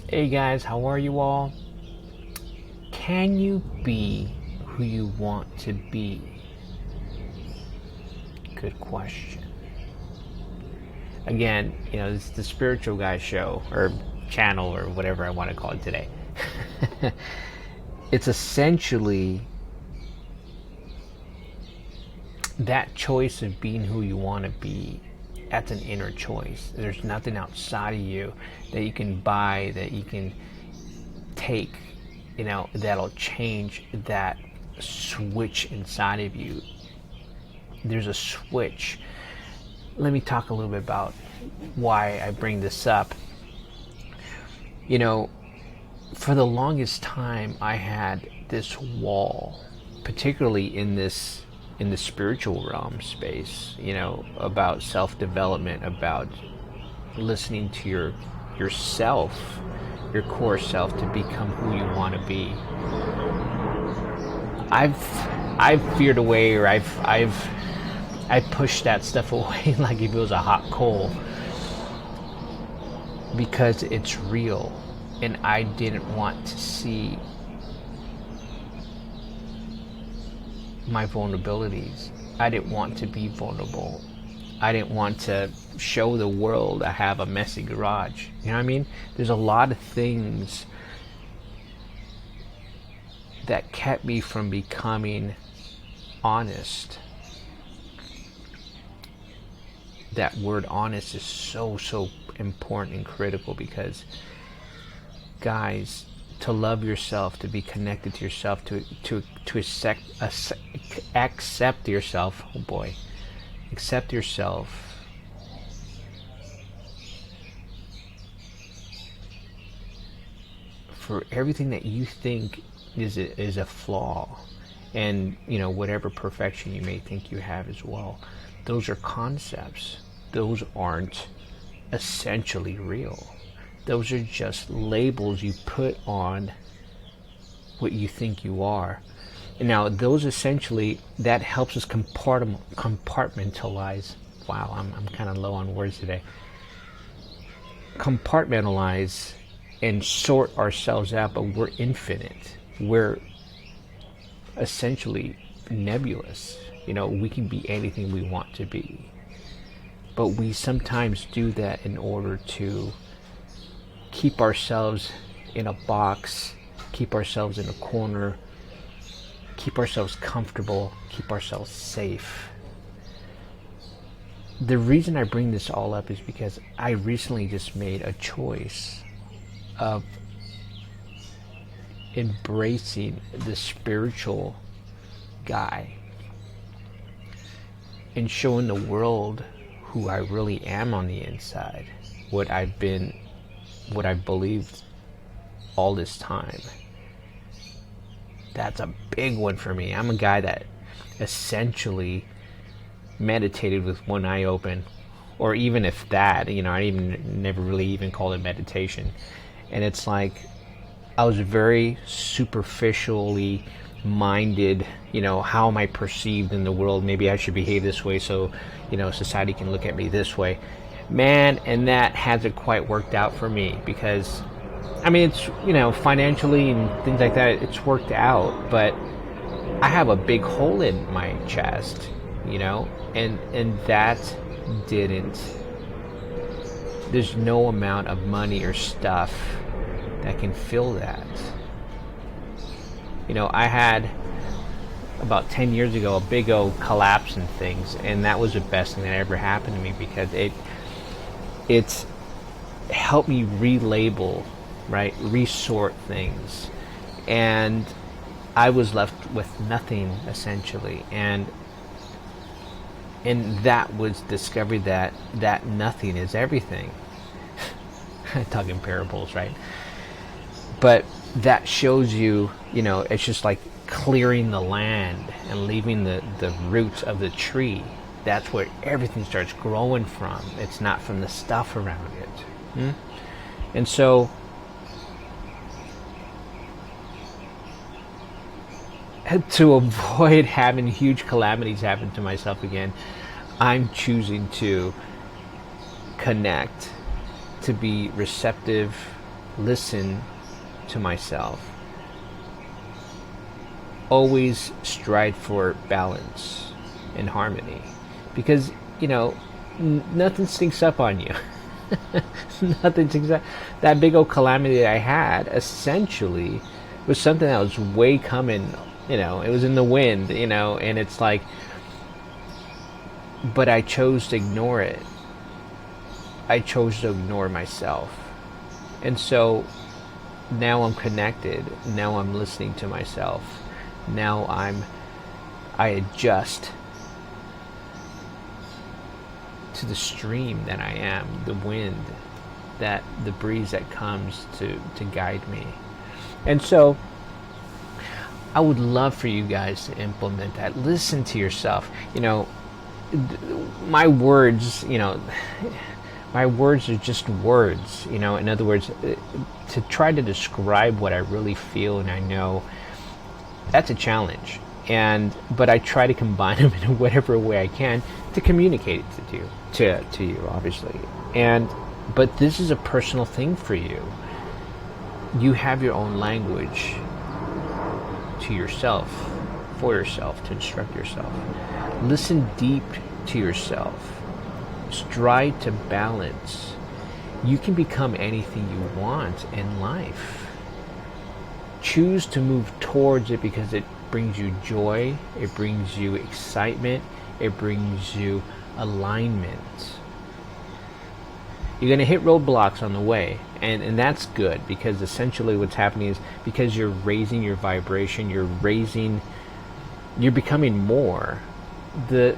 Hey guys, how are you all? Can you be who you want to be? Good question. Again, this is the spiritual guy show or channel or whatever I want to call it today. It's essentially that choice of being who you want to be. That's an inner choice. There's nothing outside of you that you can buy, that you can take, that'll change that switch inside of you. There's a switch. Let me talk a little bit about why I bring this up. For the longest time, I had this wall, particularly in the spiritual realm space, about self-development, about listening to yourself, your core self, to become who you want to be. I've feared away, or I pushed that stuff away like if it was a hot coal, because it's real, and I didn't want to see my vulnerabilities. I didn't want to be vulnerable. I didn't want to show the world I have a messy garage. You know what I mean? There's a lot of things that kept me from becoming honest. That word honest is so important and critical, because guys, to love yourself, to be connected to yourself, to accept yourself, oh boy, accept yourself, for everything that you think is a flaw, and whatever perfection you may think you have as well. Those are concepts. Those aren't essentially real. Those are just labels you put on what you think you are. And now those essentially, that helps us compartmentalize. Wow, I'm kind of low on words today. Compartmentalize and sort ourselves out, but we're infinite. We're essentially nebulous. We can be anything we want to be. But we sometimes do that in order to keep ourselves in a box, keep ourselves in a corner, keep ourselves comfortable, keep ourselves safe. The reason I bring this all up is because I recently just made a choice of embracing the spiritual guy and showing the world who I really am on the inside, what I've believed all this time. That's a big one for me. I'm a guy that essentially meditated with one eye open, or even if that, I never really even called it meditation. And it's like I was very superficially minded. How am I perceived in the world? Maybe I should behave this way so society can look at me this way, man. And that hasn't quite worked out for me, because it's financially and things like that, it's worked out, but I have a big hole in my chest, and that didn't, there's no amount of money or stuff that can fill that. I had, about 10 years ago, a big old collapse in things, and that was the best thing that ever happened to me, because it's helped me relabel, right, resort things, and I was left with nothing, essentially, and that was discovery that nothing is everything. Talking parables, right? But that shows you, it's just like clearing the land and leaving the roots of the tree. That's where everything starts growing from. It's not from the stuff around it. And so to avoid having huge calamities happen to myself again, I'm choosing to connect, to be receptive, listen to myself. Always strive for balance and harmony, because nothing sneaks up on you. Nothing sneaks up. That big old calamity that I had essentially was something that was way coming. It was in the wind. And it's like, but I chose to ignore it. I chose to ignore myself. And so now I'm connected. Now I'm listening to myself. Now I adjust to the stream that I am, the wind, the breeze that comes to guide me. And so I would love for you guys to implement that. Listen to yourself. My words, my words are just words. In other words, to try to describe what I really feel and I know, that's a challenge. But I try to combine them in whatever way I can to communicate it to you, obviously. But this is a personal thing for you. You have your own language to yourself, for yourself, to instruct yourself. Listen deep to yourself. Strive to balance. You can become anything you want in life. Choose to move towards it because it brings you joy, it brings you excitement, it brings you alignment. You're going to hit roadblocks on the way, and that's good, because essentially what's happening is because you're raising your vibration, you're becoming more. The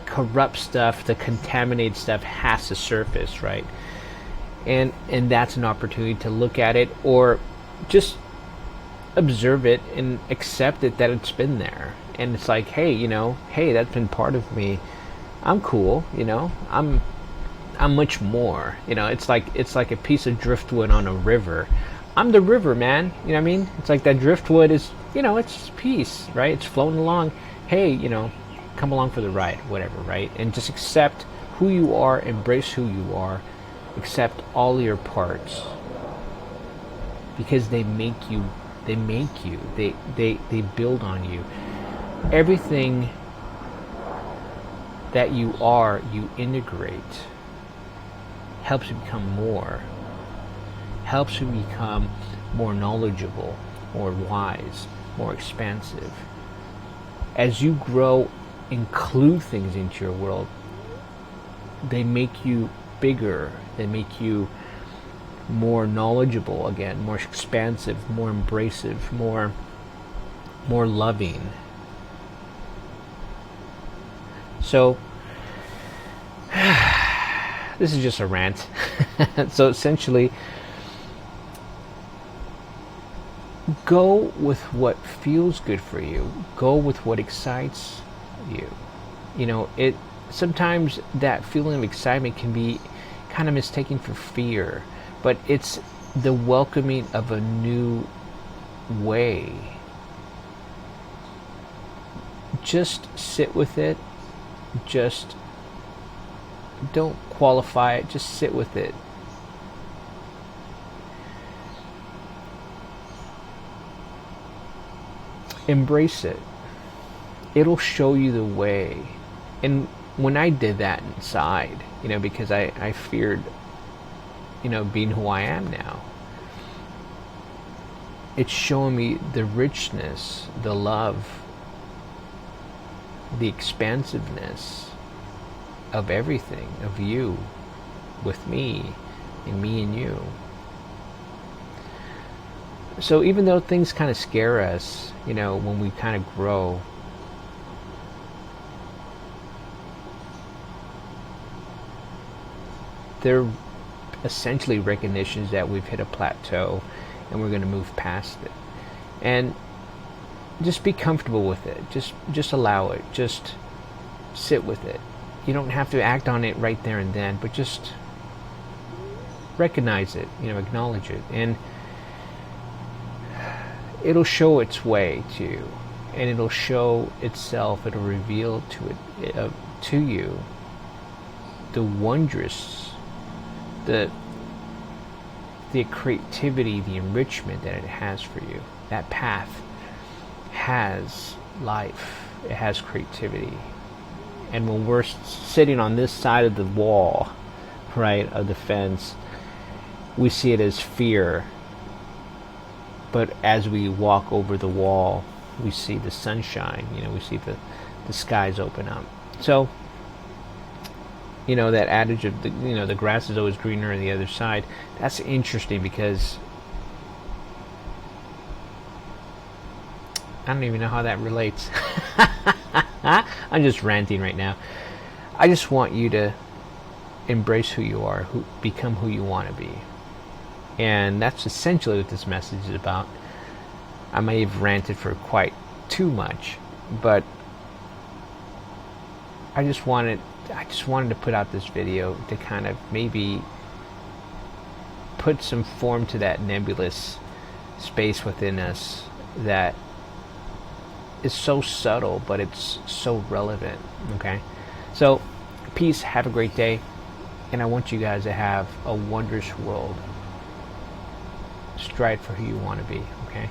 corrupt stuff, the contaminated stuff has to surface, right? And that's an opportunity to look at it, or just observe it and accept it that it's been there. And it's like, hey, that's been part of me. I'm cool, I'm much more. It's like a piece of driftwood on a river. I'm the river, man. You know what I mean? It's like that driftwood is, it's peace, right? It's floating along. Hey, come along for the ride, whatever, right? And just accept who you are, embrace who you are, accept all your parts, because they make you, they build on you. Everything that you are, you integrate, helps you become more, helps you become more knowledgeable, more wise, more expansive. As you grow, include things into your world, they make you bigger, they make you more knowledgeable again, more expansive, more embracive, more loving. So this is just a rant. So essentially, go with what feels good for you. Go with what excites you. It sometimes that feeling of excitement can be kind of mistaken for fear, but it's the welcoming of a new way. Just sit with it. Just don't qualify it. Just sit with it. Embrace it. It'll show you the way. And when I did that inside, because I feared, being who I am now, it's showing me the richness, the love, the expansiveness of everything, of you, with me, and me and you. So even though things kind of scare us, when we kind of grow, they're essentially recognitions that we've hit a plateau and we're going to move past it. And just be comfortable with it. Just allow it. Just sit with it. You don't have to act on it right there and then, but just recognize it, acknowledge it, and it'll show its way to you, and it'll show itself. It'll reveal to you the wondrous, the the creativity, the enrichment that it has for you. That path has life. It has creativity. And when we're sitting on this side of the wall, right, of the fence, we see it as fear. But as we walk over the wall, we see the sunshine. We see the skies open up. So, that adage of the grass is always greener on the other side. That's interesting because I don't even know how that relates. I'm just ranting right now. I just want you to embrace who you are, become who you want to be. And that's essentially what this message is about. I may have ranted for quite too much, but I just wanted to put out this video to kind of maybe put some form to that nebulous space within us that is so subtle, but it's so relevant. Okay, so peace, have a great day, and I want you guys to have a wondrous world. Strive for who you want to be. Okay.